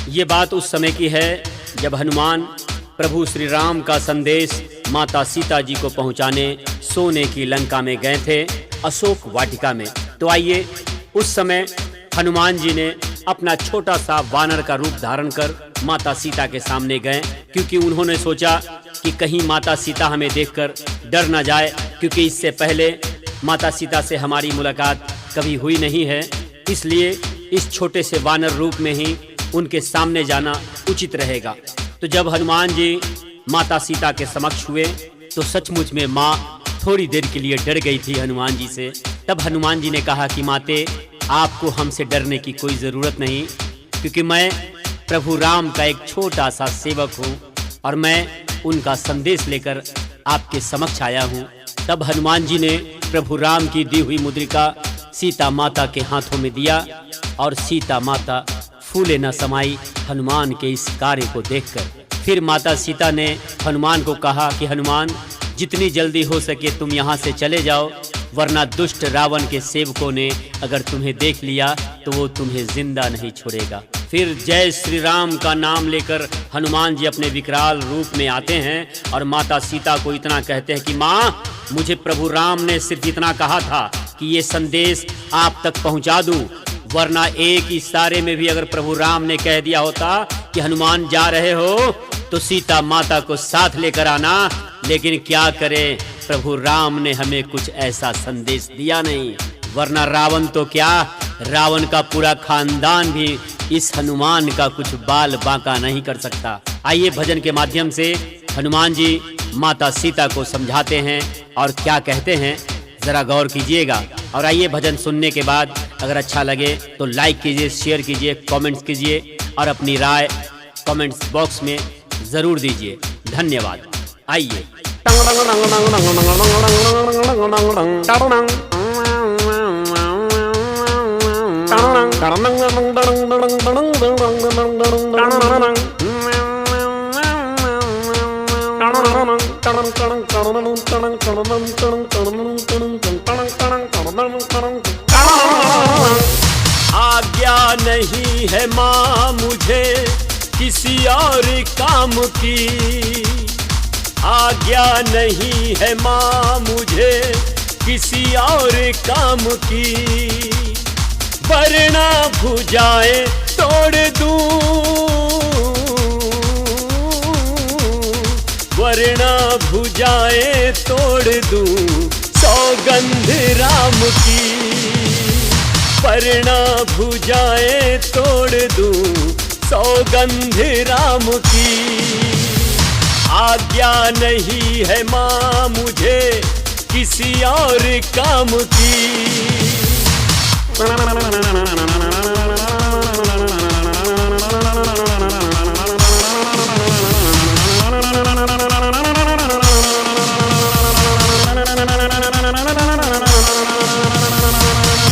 ये बात उस समय की है जब हनुमान प्रभु श्री राम का संदेश माता सीता जी को पहुंचाने सोने की लंका में गए थे, अशोक वाटिका में। तो आइए उस समय हनुमान जी ने अपना छोटा सा वानर का रूप धारण कर माता सीता के सामने गए, क्योंकि उन्होंने सोचा कि कहीं माता सीता हमें देखकर डर न जाए, क्योंकि इससे पहले माता सीता से हमारी मुलाकात कभी हुई नहीं है। इसलिए इस छोटे से वानर रूप में ही उनके सामने जाना उचित रहेगा। तो जब हनुमान जी माता सीता के समक्ष हुए तो सचमुच में माँ थोड़ी देर के लिए डर गई थी हनुमान जी से। तब हनुमान जी ने कहा कि माते, आपको हमसे डरने की कोई ज़रूरत नहीं, क्योंकि मैं प्रभु राम का एक छोटा सा सेवक हूँ और मैं उनका संदेश लेकर आपके समक्ष आया हूँ। तब हनुमान जी ने प्रभु राम की दी हुई मुद्रिका सीता माता के हाथों में दिया और सीता माता फूले न समाई हनुमान के इस कार्य को देखकर। फिर माता सीता ने हनुमान को कहा कि हनुमान, जितनी जल्दी हो सके तुम यहाँ से चले जाओ, वरना दुष्ट रावण के सेवकों ने अगर तुम्हें देख लिया तो वो तुम्हें जिंदा नहीं छोड़ेगा। फिर जय श्री राम का नाम लेकर हनुमान जी अपने विकराल रूप में आते हैं और माता सीता को इतना कहते हैं कि माँ, मुझे प्रभु राम ने सिर्फ इतना कहा था कि ये संदेश आप तक पहुँचा दूँ, वरना एक इशारे में भी अगर प्रभु राम ने कह दिया होता कि हनुमान जा रहे हो तो सीता माता को साथ लेकर आना। लेकिन क्या करें, प्रभु राम ने हमें कुछ ऐसा संदेश दिया नहीं, वरना रावण तो क्या, रावण का पूरा खानदान भी इस हनुमान का कुछ बाल बांका नहीं कर सकता। आइए भजन के माध्यम से हनुमान जी माता सीता को समझाते हैं और क्या कहते हैं, जरा गौर कीजिएगा। और आइए भजन सुनने के बाद अगर अच्छा लगे तो लाइक कीजिए, शेयर कीजिए, कमेंट्स कीजिए और अपनी राय कमेंट्स बॉक्स में जरूर दीजिए। धन्यवाद। आइए आज्ञा नहीं है माँ मुझे किसी और काम की, आज्ञा नहीं है माँ मुझे किसी और काम की, वरना भुजाएं तोड़ दूं, वरना भुजाएं तोड़ दूं, सौगंध राम की, वरना भुजाएं तोड़ दूं, सौगंध राम की। आज्ञा नहीं है माँ मुझे किसी और काम की।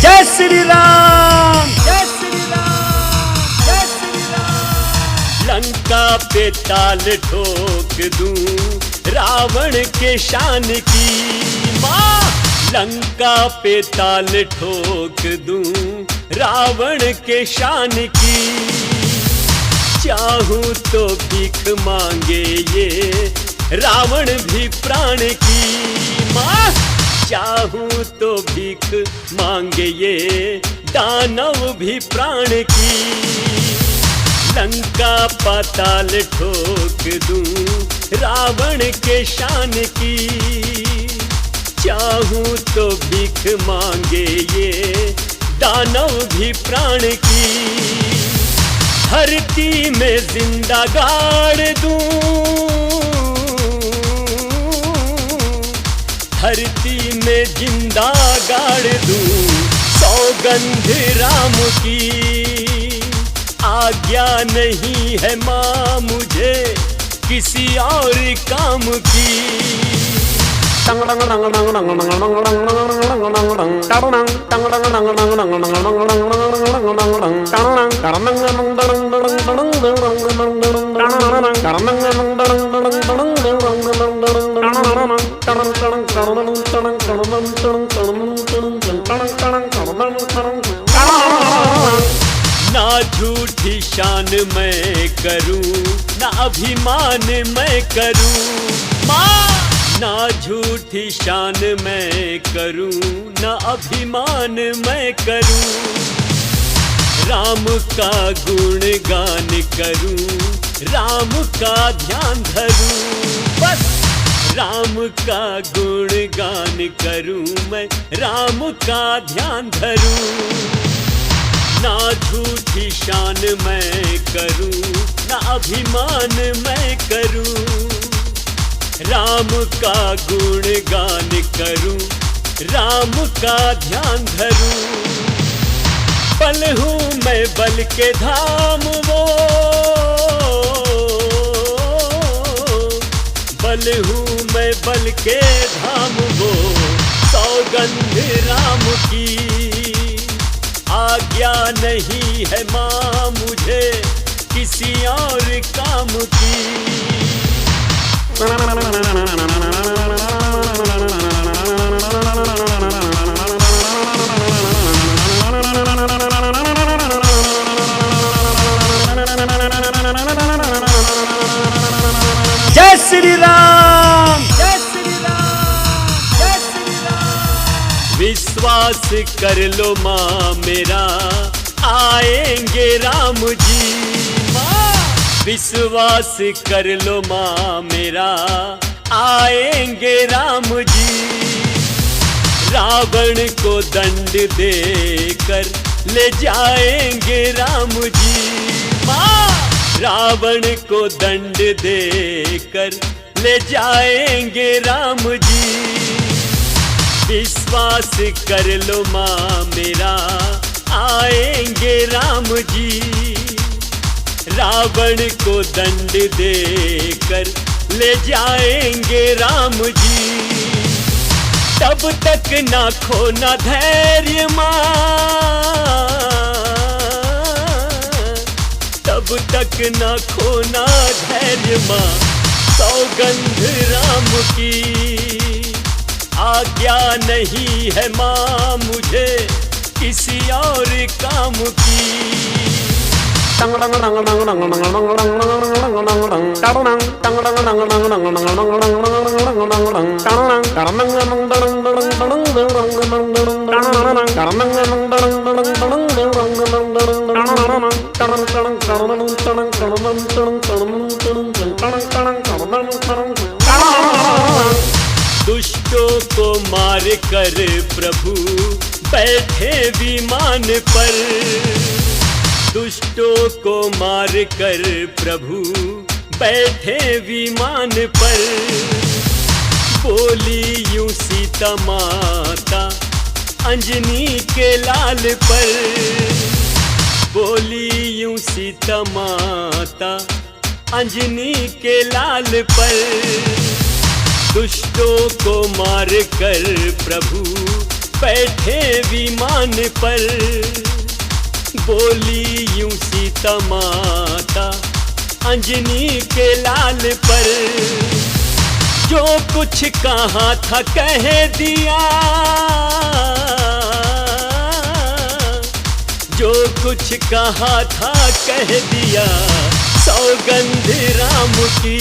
जय श्री राम, जय श्री राम, जय श्री राम। लंका पे ताल ठोक दूं रावण के शान की माँ, लंका पे ताल ठोक दूं रावण के शान की। चाहूं तो भीख मांगे ये रावण भी प्राण की माँ, चाहूं तो भीख मांगे ये दानव भी प्राण की। लंका पाताल ठोक दूं रावण के शान की, चाहूं तो भीख मांगे ये दानव भी प्राण की। धरती में जिंदा गाड़ दूं, धरती में जिंदा गाड़ दूं, सौगंध राम की। आज्ञा नहीं है माँ मुझे किसी और काम की। ना झूठी शान मैं करूं, ना अभिमान मैं करूं माँ। ना झूठी शान मैं करूं, ना अभिमान मैं करूं। राम का गुणगान करूं, राम का ध्यान धरूं। बस राम का गुणगान करूं मैं, राम का ध्यान धरूं। ना झूठी शान मैं करूं, ना अभिमान मैं करूं। राम का गुणगान करूं, राम का ध्यान धरूं। बल हूँ मैं बल के धाम वो, बल हूँ मैं बल के धाम वो। सौगंध राम की आज्ञा नहीं है माँ मुझे किसी और काम की। जय श्री राम, जय श्री राम, जय श्री राम। विश्वास कर लो माँ मेरा आएंगे राम जी माँ। विश्वास कर लो माँ मेरा आएंगे राम जी। रावण को दंड देकर ले जाएंगे राम जी माँ। रावण को दंड देकर ले जाएंगे राम जी। विश्वास कर लो माँ मेरा आएंगे राम जी। रावण को दंड देकर ले जाएंगे राम जी। तब तक ना खोना धैर्य माँ, तब तक ना खोना धैर्य माँ। सौगंध राम की आज्ञा नहीं है माँ मुझे किसी और काम की। दुष्टों को मार कर प्रभु बैठे विमान पर। दुष्टों को मार कर प्रभु बैठे विमान पर। बोली यूं सीता माता अंजनी के लाल पर। बोली यूं सीता माता अंजनी के लाल पर। दुष्टों को मार कर प्रभु बैठे विमान पर। बोली यूं सीता माता अंजनी के लाल पर। जो कुछ कहा था कह दिया, जो कुछ कहा था कह दिया। सौगंध राम की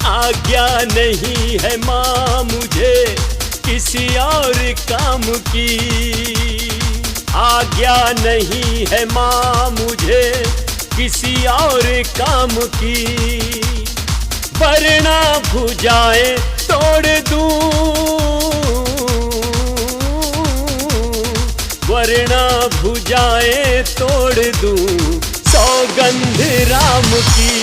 आज्ञा नहीं है माँ मुझे किसी और काम की। आज्ञा नहीं है माँ मुझे किसी और काम की। वरना भुजाएं तोड़ दूं, वरना भुजाएं तोड़ दूं। सौगंध राम की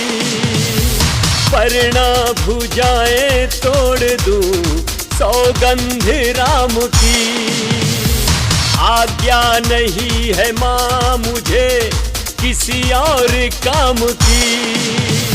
वरना भुजाएं तोड़ दूं। सौगंध राम की आज्ञा नहीं है माँ मुझे किसी और काम की।